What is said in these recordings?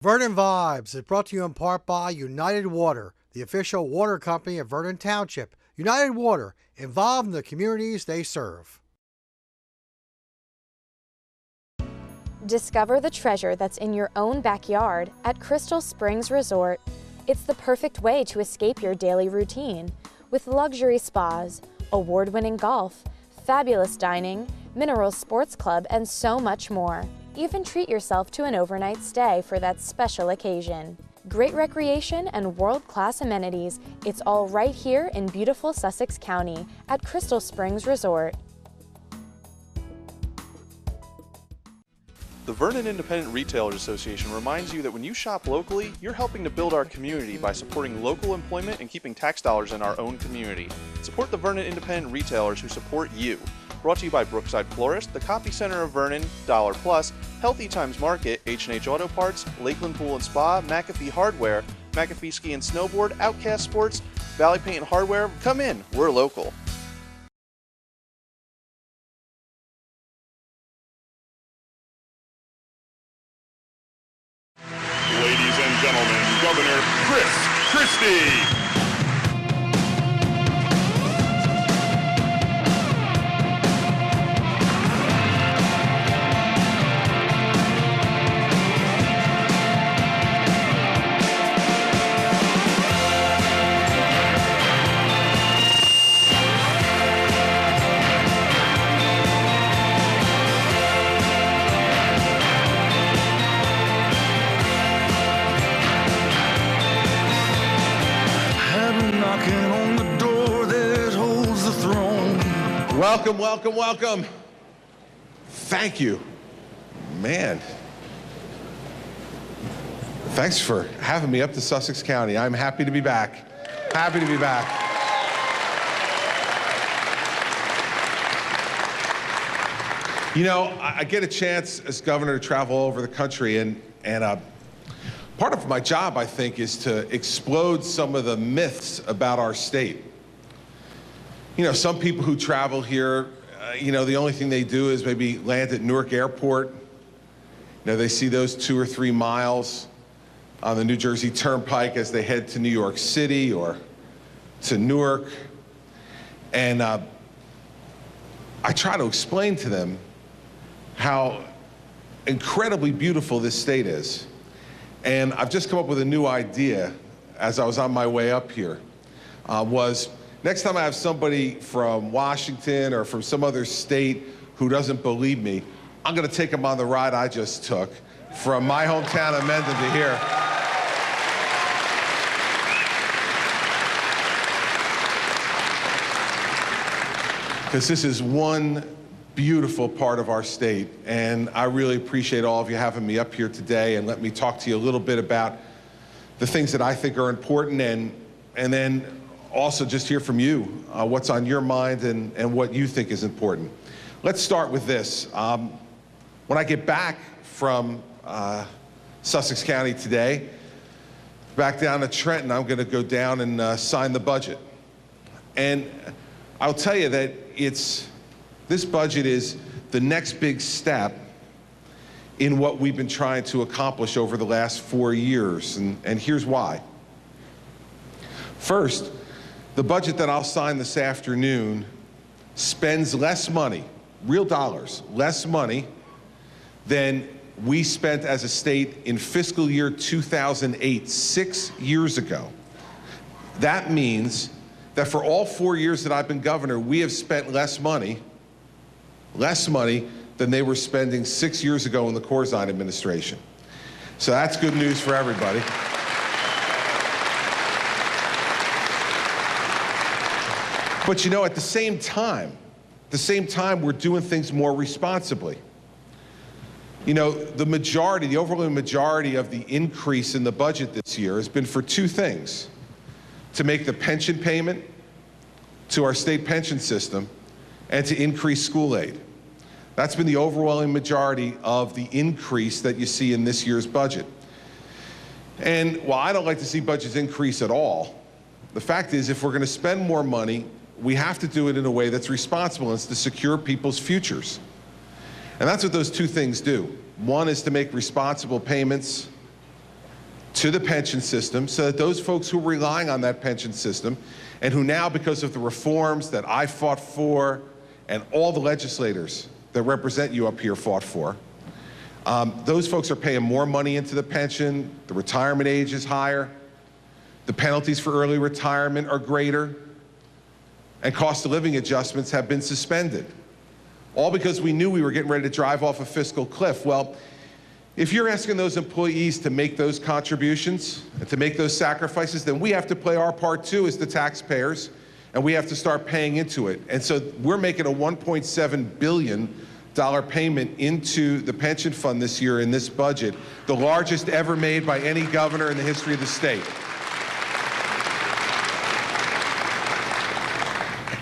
Vernon Vibes is brought to you in part by United Water, the official water company of Vernon Township. United Water, involved in the communities they serve. Discover the treasure that's in your own backyard at Crystal Springs Resort. It's the perfect way to escape your daily routine with luxury spas, award-winning golf, fabulous dining, mineral sports club, and so much more. Even treat yourself to an overnight stay for that special occasion. Great recreation and world-class amenities. It's all right here in beautiful Sussex County at Crystal Springs Resort. The Vernon Independent Retailers Association reminds you that when you shop locally, you're helping to build our community by supporting local employment and keeping tax dollars in our own community. Support the Vernon Independent Retailers who support you. Brought to you by Brookside Florist, the Copy Center of Vernon, Dollar Plus, Healthy Times Market, H&H Auto Parts, Lakeland Pool and Spa, McAfee Hardware, McAfee Ski and Snowboard, Outcast Sports, Valley Paint and Hardware. Come in, we're local. Ladies and gentlemen, Governor Chris Christie. Welcome, welcome, welcome. Thank you. Man. Thanks for having me up to Sussex County. I'm happy to be back. Happy to be back. You know, I get a chance as governor to travel all over the country, and part of my job, I think, is to explode some of the myths about our state. You know, some people who travel here, you know, the only thing they do is maybe land at Newark Airport. You know, they see those 2 or 3 miles on the New Jersey Turnpike as they head to New York City or to Newark. And I try to explain to them how incredibly beautiful this state is. And I've just come up with a new idea as I was on my way up here, next time I have somebody from Washington or from some other state who doesn't believe me, I'm gonna take them on the ride I just took from my hometown of Mendon to here. Because this is one beautiful part of our state, and I really appreciate all of you having me up here today and let me talk to you a little bit about the things that I think are important, and then also just hear from you, what's on your mind and what you think is important. Let's start with this. When I get back from Sussex County today, back down to Trenton, I'm gonna go down and sign the budget. And I'll tell you that this budget is the next big step in what we've been trying to accomplish over the last 4 years, and here's why. First, the budget that I'll sign this afternoon spends less money, real dollars, less money than we spent as a state in fiscal year 2008, 6 years ago. That means that for all 4 years that I've been governor, we have spent less money than they were spending 6 years ago in the Corzine administration. So that's good news for everybody. But you know, at the same time, we're doing things more responsibly. You know, the overwhelming majority of the increase in the budget this year has been for 2 things: to make the pension payment to our state pension system and to increase school aid. That's been the overwhelming majority of the increase that you see in this year's budget. And while I don't like to see budgets increase at all, the fact is, if we're going to spend more money, we have to do it in a way that's responsible, and it's to secure people's futures. And that's what those 2 things do. One is to make responsible payments to the pension system so that those folks who are relying on that pension system and who now, because of the reforms that I fought for and all the legislators that represent you up here fought for, those folks are paying more money into the pension, the retirement age is higher, the penalties for early retirement are greater, and cost of living adjustments have been suspended. All because we knew we were getting ready to drive off a fiscal cliff. Well, if you're asking those employees to make those contributions and to make those sacrifices, then we have to play our part too as the taxpayers, and we have to start paying into it. And so we're making a $1.7 billion payment into the pension fund this year in this budget, the largest ever made by any governor in the history of the state.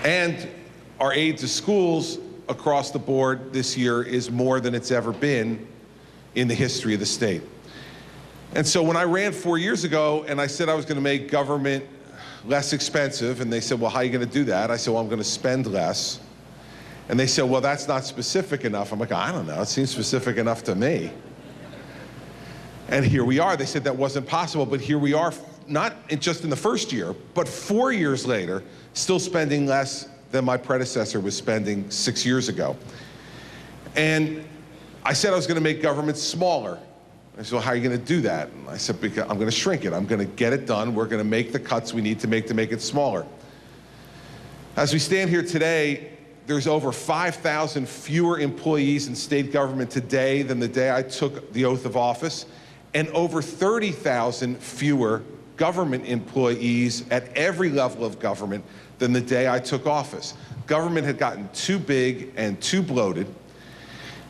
And our aid to schools across the board this year is more than it's ever been in the history of the state. And so when I ran 4 years ago and I said I was going to make government less expensive, and they said, well, how are you going to do that? I said, well, I'm going to spend less. And they said, well, that's not specific enough. I'm like, I don't know, it seems specific enough to me. And here we are. They said that wasn't possible, but here we are, not just in the first year, but 4 years later, still spending less than my predecessor was spending 6 years ago. And I said I was going to make government smaller. I said, well, how are you going to do that? And I said, because I'm going to shrink it. I'm going to get it done. We're going to make the cuts we need to make it smaller. As we stand here today, there's over 5,000 fewer employees in state government today than the day I took the oath of office, and over 30,000 fewer government employees at every level of government than the day I took office. Government had gotten too big and too bloated,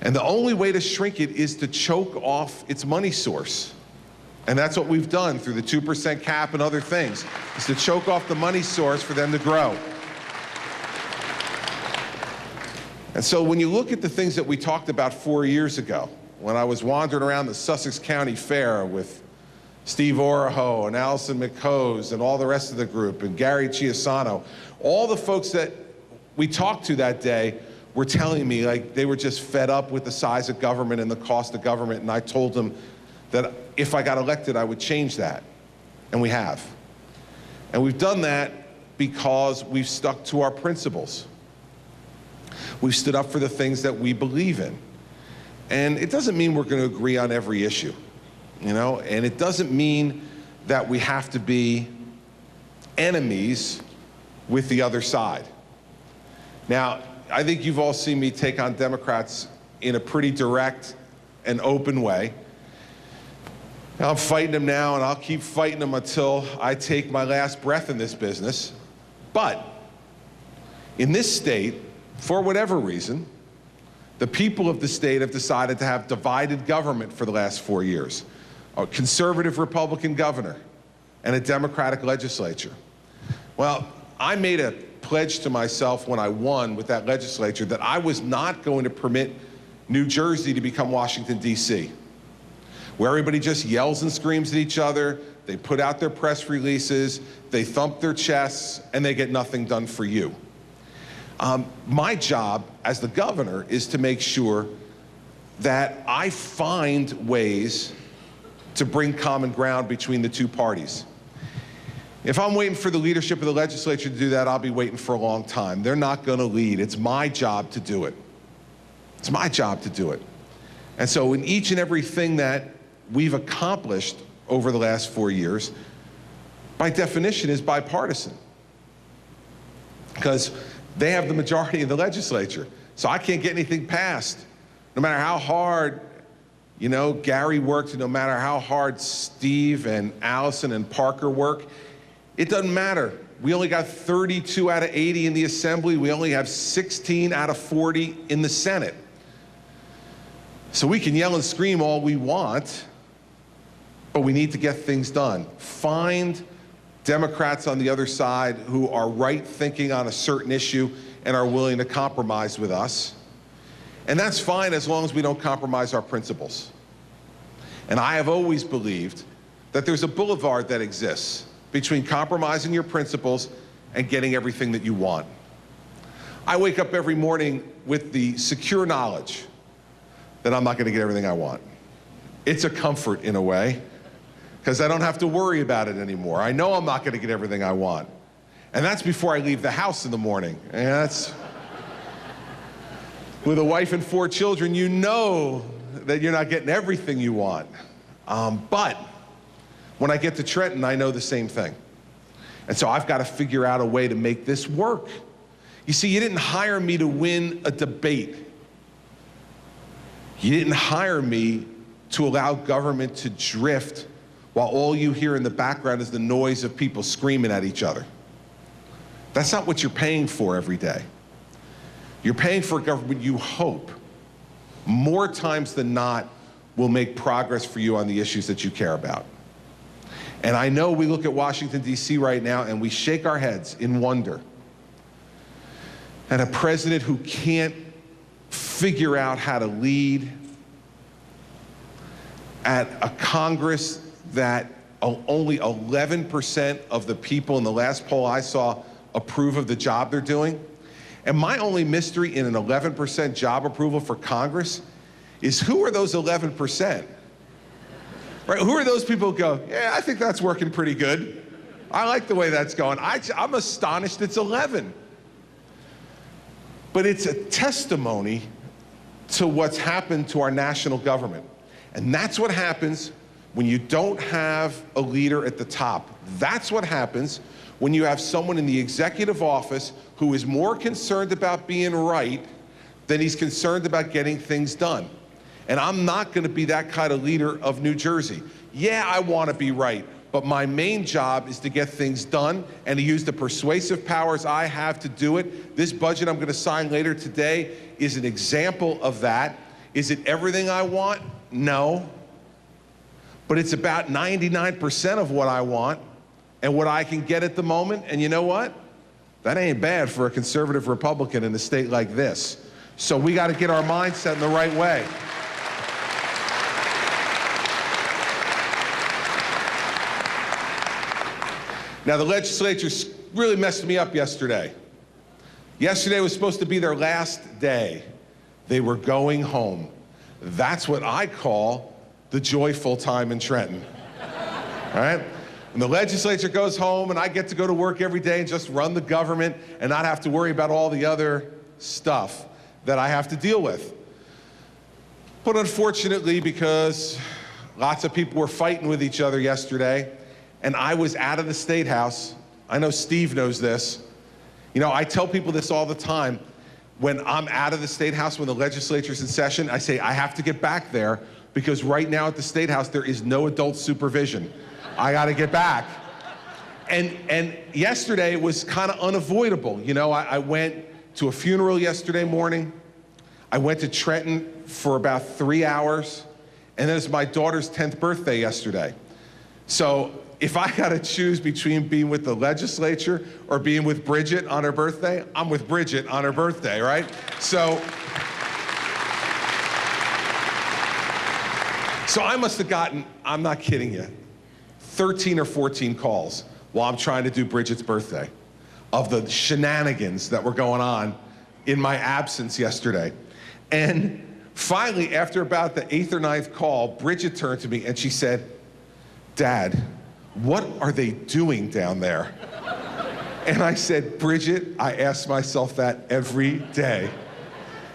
and the only way to shrink it is to choke off its money source. And that's what we've done through the 2% cap and other things, is to choke off the money source for them to grow. And so when you look at the things that we talked about 4 years ago, when I was wandering around the Sussex County Fair with Steve Oraho and Allison McHose and all the rest of the group and Gary Chiasano, all the folks that we talked to that day were telling me like they were just fed up with the size of government and the cost of government, and I told them that if I got elected, I would change that, and we have. And we've done that because we've stuck to our principles. We've stood up for the things that we believe in. And it doesn't mean we're going to agree on every issue, you know, and it doesn't mean that we have to be enemies with the other side. Now, I think you've all seen me take on Democrats in a pretty direct and open way. I'm fighting them now, and I'll keep fighting them until I take my last breath in this business. But in this state, for whatever reason, the people of the state have decided to have divided government for the last 4 years. A conservative Republican governor and a Democratic legislature. Well, I made a pledge to myself when I won with that legislature that I was not going to permit New Jersey to become Washington, D.C., where everybody just yells and screams at each other, they put out their press releases, they thump their chests, and they get nothing done for you. My job as the governor is to make sure that I find ways to bring common ground between the two parties. If I'm waiting for the leadership of the legislature to do that, I'll be waiting for a long time. They're not going to lead. It's my job to do it. It's my job to do it. And so in each and everything that we've accomplished over the last 4 years, by definition, is bipartisan. Because they have the majority in the legislature. So I can't get anything passed. No matter how hard, you know, Gary worked, and no matter how hard Steve and Allison and Parker work, it doesn't matter. We only got 32 out of 80 in the Assembly. We only have 16 out of 40 in the Senate. So we can yell and scream all we want, but we need to get things done. Find Democrats on the other side who are right-thinking on a certain issue and are willing to compromise with us. And that's fine as long as we don't compromise our principles. And I have always believed that there's a boulevard that exists between compromising your principles and getting everything that you want. I wake up every morning with the secure knowledge that I'm not going to get everything I want. It's a comfort in a way. because I don't have to worry about it anymore. I know I'm not going to get everything I want. And that's before I leave the house in the morning. And that's, with a wife and 4 children, you know that you're not getting everything you want. But when I get to Trenton, I know the same thing. And so I've got to figure out a way to make this work. You see, you didn't hire me to win a debate. You didn't hire me to allow government to drift while all you hear in the background is the noise of people screaming at each other. That's not what you're paying for every day. You're paying for a government you hope, more times than not, will make progress for you on the issues that you care about. And I know we look at Washington, D.C. right now and we shake our heads in wonder at a president who can't figure out how to lead, at a Congress that only 11% of the people in the last poll I saw approve of the job they're doing. And my only mystery in an 11% job approval for Congress is, who are those 11%? Right? Who are those people who go, yeah, I think that's working pretty good. I like the way that's going. I'm astonished it's 11. But it's a testimony to what's happened to our national government. And that's what happens when you don't have a leader at the top. That's what happens when you have someone in the executive office who is more concerned about being right than he's concerned about getting things done. And I'm not going to be that kind of leader of New Jersey. Yeah, I want to be right, but my main job is to get things done and to use the persuasive powers I have to do it. This budget I'm going to sign later today is an example of that. Is it everything I want? No. But it's about 99% of what I want and what I can get at the moment. And you know what? That ain't bad for a conservative Republican in a state like this. So we got to get our mindset in the right way. Now, the legislature really messed me up yesterday. Yesterday was supposed to be their last day. They were going home. That's what I call the joyful time in Trenton. All right? And the legislature goes home, and I get to go to work every day and just run the government and not have to worry about all the other stuff that I have to deal with. But unfortunately, because lots of people were fighting with each other yesterday, and I was out of the State House, I know Steve knows this. You know, I tell people this all the time. When I'm out of the State House, when the legislature's in session, I say, I have to get back there because right now at the State House, there is no adult supervision. I got to get back. And yesterday was kind of unavoidable. You know, I went to a funeral yesterday morning. I went to Trenton for about 3 hours. And then it's my daughter's 10th birthday yesterday. So if I got to choose between being with the legislature or being with Bridget on her birthday, I'm with Bridget on her birthday, right? So I must have gotten, I'm not kidding you, 13 or 14 calls while I'm trying to do Bridget's birthday of the shenanigans that were going on in my absence yesterday. And finally, after about the 8th or 9th call, Bridget turned to me and she said, Dad, what are they doing down there? And I said, Bridget, I ask myself that every day.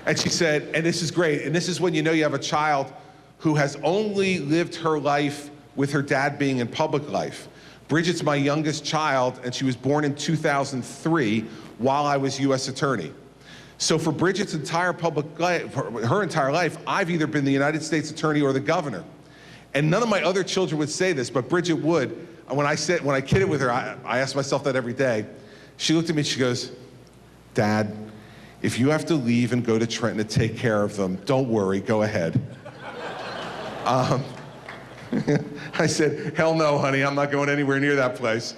And she said, and this is great, and this is when you know you have a child who has only lived her life with her dad being in public life. Bridget's my youngest child, and she was born in 2003 while I was U.S. Attorney. So for Bridget's entire public life, her entire life, I've either been the United States Attorney or the governor. And none of my other children would say this, but Bridget would. And when I kidded with her, I asked myself that every day. She looked at me and she goes, Dad, if you have to leave and go to Trenton to take care of them, don't worry, go ahead. I said, hell no, honey, I'm not going anywhere near that place.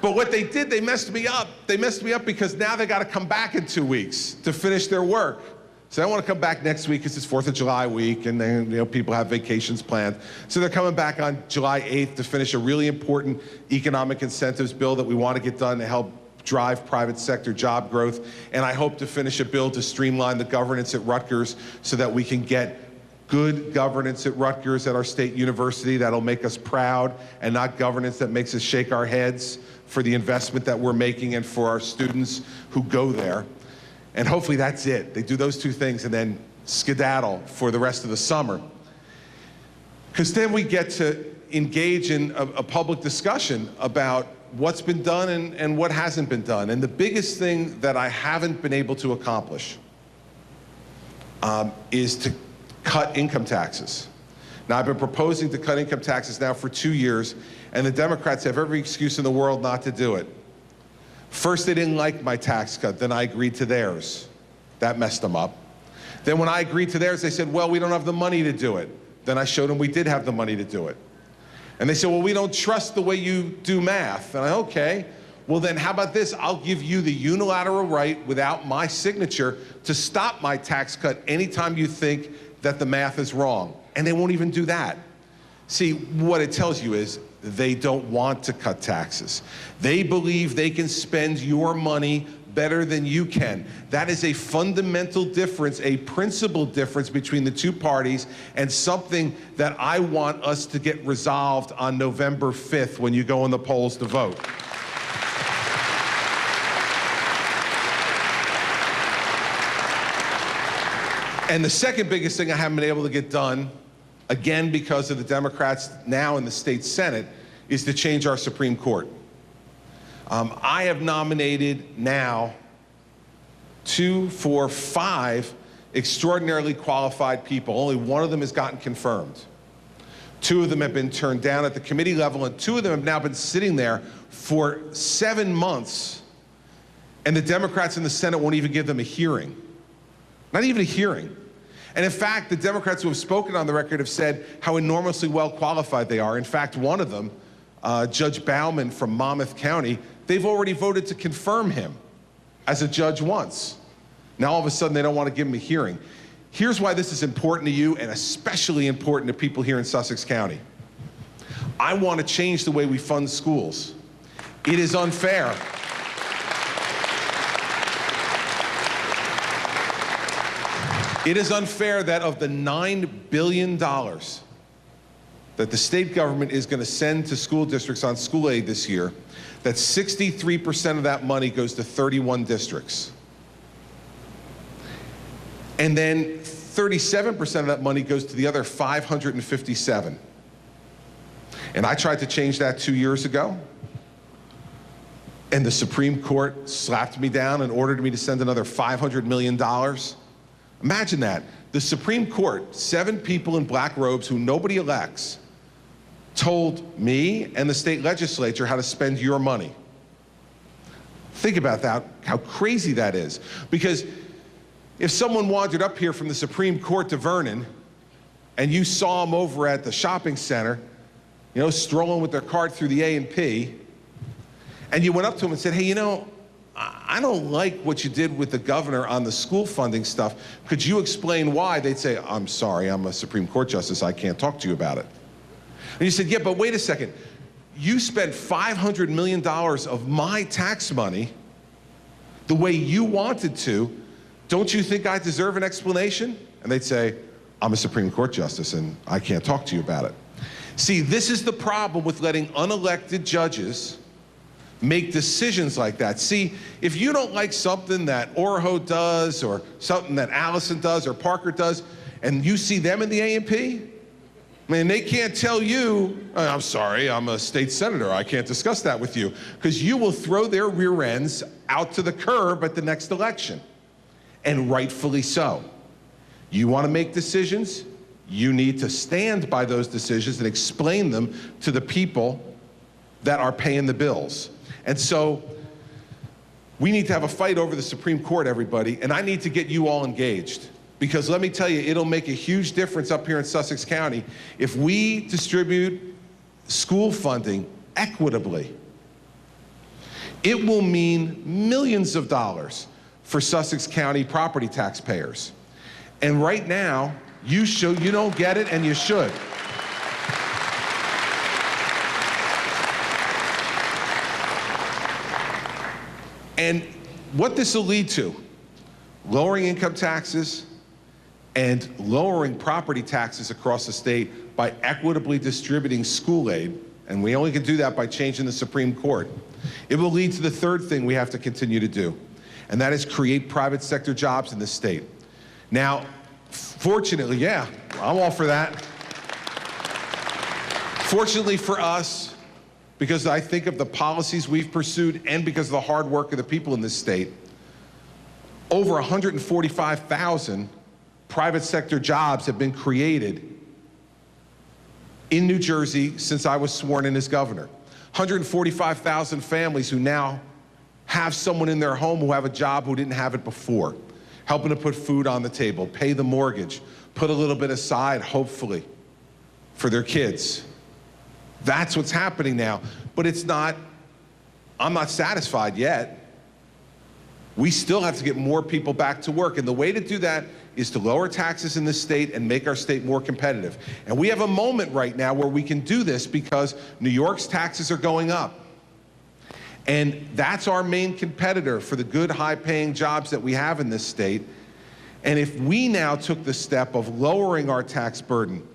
But what they did, they messed me up. They messed me up because now they got to come back in 2 weeks to finish their work. So I want to come back next week because it's 4th of July week and then, you know, people have vacations planned. So they're coming back on July 8th to finish a really important economic incentives bill that we want to get done to help drive private sector job growth. And I hope to finish a bill to streamline the governance at Rutgers so that we can get good governance at Rutgers, at our state university, that'll make us proud, and not governance that makes us shake our heads for the investment that we're making and for our students who go there. And hopefully that's it. They do those two things and then skedaddle for the rest of the summer. Because then we get to engage in a public discussion about what's been done and what hasn't been done. And the biggest thing that I haven't been able to accomplish is to cut income taxes. Now, I've been proposing to cut income taxes now for 2 years, and the Democrats have every excuse in the world not to do it. First, they didn't like my tax cut, then I agreed to theirs. That messed them up. Then when I agreed to theirs, they said, well, we don't have the money to do it. Then I showed them we did have the money to do it. And they said, well, we don't trust the way you do math. And I, okay, well then how about this? I'll give you the unilateral right without my signature to stop my tax cut anytime you think that the math is wrong. And they won't even do that. See, what it tells you is they don't want to cut taxes. They believe they can spend your money better than you can. That is a fundamental difference, a principal difference between the two parties, and something that I want us to get resolved on November 5th when you go in the polls to vote. And the second biggest thing I haven't been able to get done, again because of the Democrats now in the state Senate, is to change our Supreme Court. I have nominated now 2, 4, 5 extraordinarily qualified people. Only one of them has gotten confirmed. 2 of them have been turned down at the committee level, and 2 of them have now been sitting there for 7 months, and the Democrats in the Senate won't even give them a hearing. Not even a hearing. And in fact, the Democrats who have spoken on the record have said how enormously well qualified they are. In fact, one of them, Judge Bauman from Monmouth County, they've already voted to confirm him as a judge once. Now all of a sudden they don't want to give him a hearing. Here's why this is important to you, and especially important to people here in Sussex County. I want to change the way we fund schools. It is unfair. It is unfair that of the $9 billion that the state government is going to send to school districts on school aid this year, that 63% of that money goes to 31 districts. And then 37% of that money goes to the other 557. And I tried to change that 2 years ago, and the Supreme Court slapped me down and ordered me to send another $500 million. Imagine that. The Supreme Court, 7 people in black robes who nobody elects, told me and the state legislature how to spend your money. Think about that, how crazy that is. Because if someone wandered up here from the Supreme Court to Vernon and you saw them over at the shopping center, you know, strolling with their cart through the A&P, and you went up to them and said, hey, you know, I don't like what you did with the governor on the school funding stuff. Could you explain why? They'd say, I'm sorry, I'm a Supreme Court justice, I can't talk to you about it. And you said, yeah, but wait a second. You spent $500 million of my tax money the way you wanted to. Don't you think I deserve an explanation? And they'd say, I'm a Supreme Court justice and I can't talk to you about it. See, this is the problem with letting unelected judges make decisions like that. See, if you don't like something that Oraho does or something that Allison does or Parker does, and you see them in the A&P, I mean, they can't tell you, I'm sorry, I'm a state senator, I can't discuss that with you, because you will throw their rear ends out to the curb at the next election, and rightfully so. You want to make decisions, you need to stand by those decisions and explain them to the people that are paying the bills. And so we need to have a fight over the Supreme Court, everybody, and I need to get you all engaged. Because let me tell you, it'll make a huge difference up here in Sussex County if we distribute school funding equitably. It will mean millions of dollars for Sussex County property taxpayers. And right now, you don't get it, and you should. And what this will lead to, lowering income taxes, and lowering property taxes across the state by equitably distributing school aid, and we only can do that by changing the Supreme Court. It will lead to the third thing we have to continue to do, and that is create private sector jobs in this state. Now, fortunately, yeah, I'm all for that. Fortunately for us, because I think of the policies we've pursued and because of the hard work of the people in this state, over 145,000 private sector jobs have been created in New Jersey since I was sworn in as governor. 145,000 families who now have someone in their home who have a job who didn't have it before, helping to put food on the table, pay the mortgage, put a little bit aside, hopefully, for their kids. That's what's happening now. But it's not, I'm not satisfied yet. We still have to get more people back to work. And the way to do that is to lower taxes in this state and make our state more competitive. And we have a moment right now where we can do this because New York's taxes are going up. And that's our main competitor for the good, high-paying jobs that we have in this state. And if we now took the step of lowering our tax burden,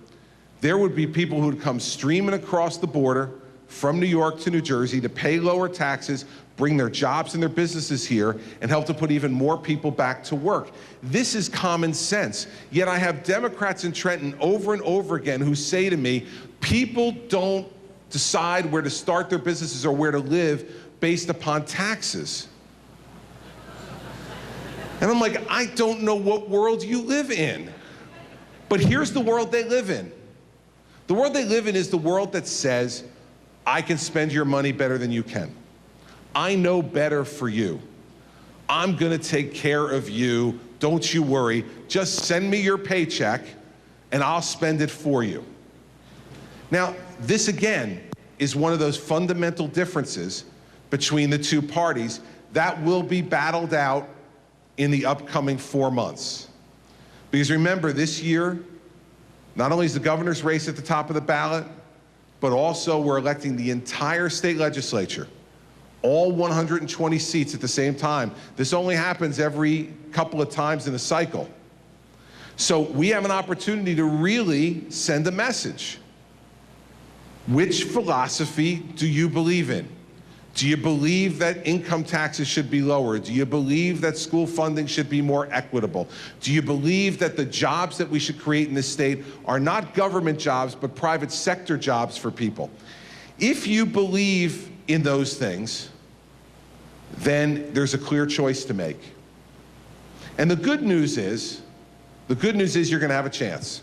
there would be people who would come streaming across the border from New York to New Jersey to pay lower taxes, bring their jobs and their businesses here, and help to put even more people back to work. This is common sense. Yet I have Democrats in Trenton over and over again who say to me, people don't decide where to start their businesses or where to live based upon taxes. And I'm like, I don't know what world you live in. But here's the world they live in. The world they live in is the world that says, I can spend your money better than you can. I know better for you. I'm gonna take care of you. Don't you worry. Just send me your paycheck and I'll spend it for you. Now, this again is one of those fundamental differences between the two parties that will be battled out in the upcoming 4 months. Because remember, this year, not only is the governor's race at the top of the ballot, but also we're electing the entire state legislature, all 120 seats at the same time. This only happens every couple of times in a cycle. So we have an opportunity to really send a message. Which philosophy do you believe in? Do you believe that income taxes should be lower? Do you believe that school funding should be more equitable? Do you believe that the jobs that we should create in this state are not government jobs, but private sector jobs for people? If you believe in those things, then there's a clear choice to make. And the good news is you're gonna have a chance.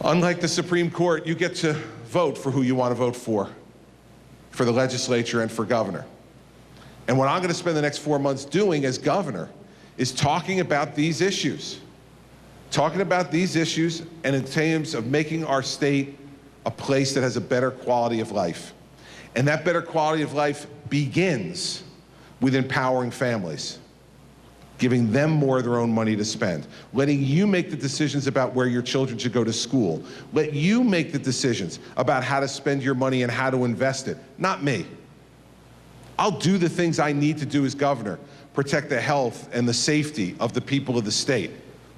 Unlike the Supreme Court, you get to vote for who you want to vote for the legislature and for governor. And what I'm going to spend the next 4 months doing as governor is talking about these issues. Talking about these issues and in terms of making our state a place that has a better quality of life. And that better quality of life begins with empowering families, giving them more of their own money to spend, letting you make the decisions about where your children should go to school, let you make the decisions about how to spend your money and how to invest it, not me. I'll do the things I need to do as governor, protect the health and the safety of the people of the state.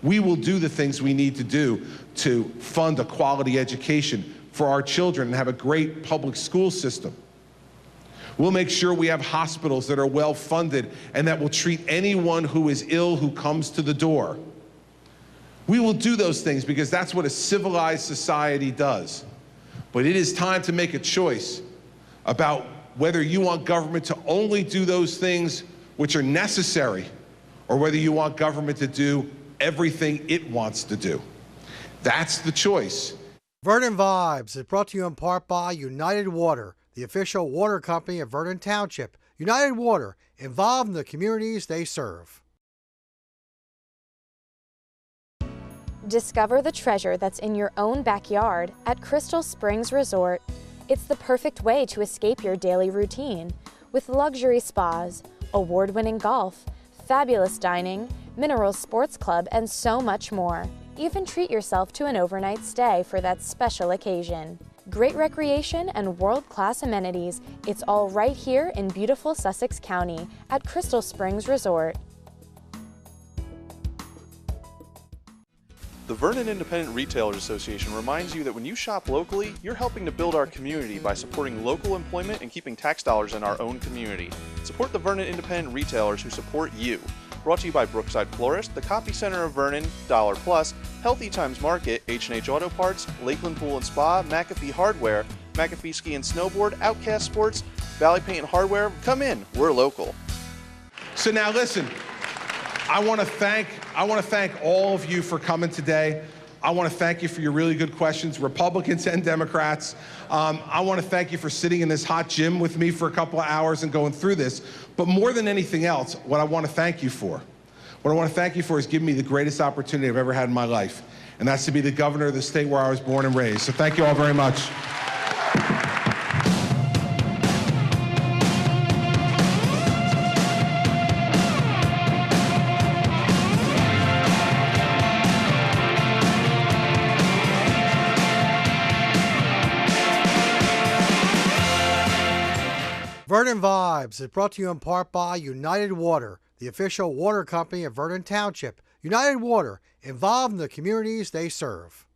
We will do the things we need to do to fund a quality education for our children and have a great public school system. We'll make sure we have hospitals that are well funded and that will treat anyone who is ill who comes to the door. We will do those things because that's what a civilized society does. But it is time to make a choice about whether you want government to only do those things which are necessary or whether you want government to do everything it wants to do. That's the choice. Vernon Vibes is brought to you in part by United Water, the official water company of Vernon Township. United Water, involved in the communities they serve. Discover the treasure that's in your own backyard at Crystal Springs Resort. It's the perfect way to escape your daily routine with luxury spas, award-winning golf, fabulous dining, mineral sports club, and so much more. Even treat yourself to an overnight stay for that special occasion. Great recreation and world-class amenities. It's all right here in beautiful Sussex County at Crystal Springs Resort. The Vernon Independent Retailers Association reminds you that when you shop locally, you're helping to build our community by supporting local employment and keeping tax dollars in our own community. Support the Vernon Independent Retailers who support you. Brought to you by Brookside Florist, the Coffee Center of Vernon, Dollar Plus, Healthy Times Market, H&H Auto Parts, Lakeland Pool and Spa, McAfee Hardware, McAfee Ski and Snowboard, Outcast Sports, Valley Paint and Hardware. Come in, we're local. So now listen, I want to thank all of you for coming today. I want to thank you for your really good questions, Republicans and Democrats. I want to thank you for sitting in this hot gym with me for a couple of hours and going through this. But more than anything else, what I want to thank you for is giving me the greatest opportunity I've ever had in my life. And that's to be the governor of the state where I was born and raised. So thank you all very much. Vernon Vibes is brought to you in part by United Water, the official water company of Vernon Township. United Water, involved in the communities they serve.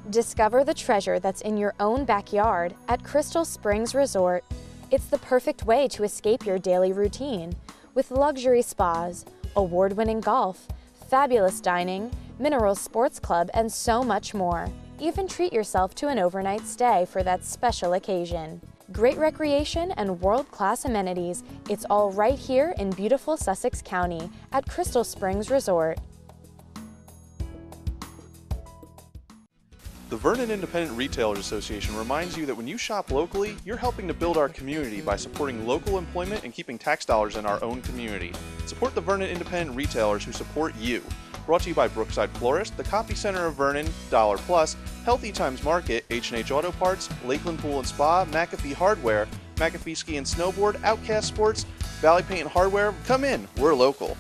Discover the treasure that's in your own backyard at Crystal Springs Resort. It's the perfect way to escape your daily routine with luxury spas, award-winning golf, fabulous dining, mineral sports club, and so much more. Even treat yourself to an overnight stay for that special occasion. Great recreation and world-class amenities. It's all right here in beautiful Sussex County at Crystal Springs Resort. The Vernon Independent Retailers Association reminds you that when you shop locally, you're helping to build our community by supporting local employment and keeping tax dollars in our own community. Support the Vernon Independent Retailers who support you. Brought to you by Brookside Florist, the Coffee Center of Vernon, Dollar Plus, Healthy Times Market, H&H Auto Parts, Lakeland Pool and Spa, McAfee Hardware, McAfee Ski and Snowboard, Outcast Sports, Valley Paint and Hardware. Come in, we're local.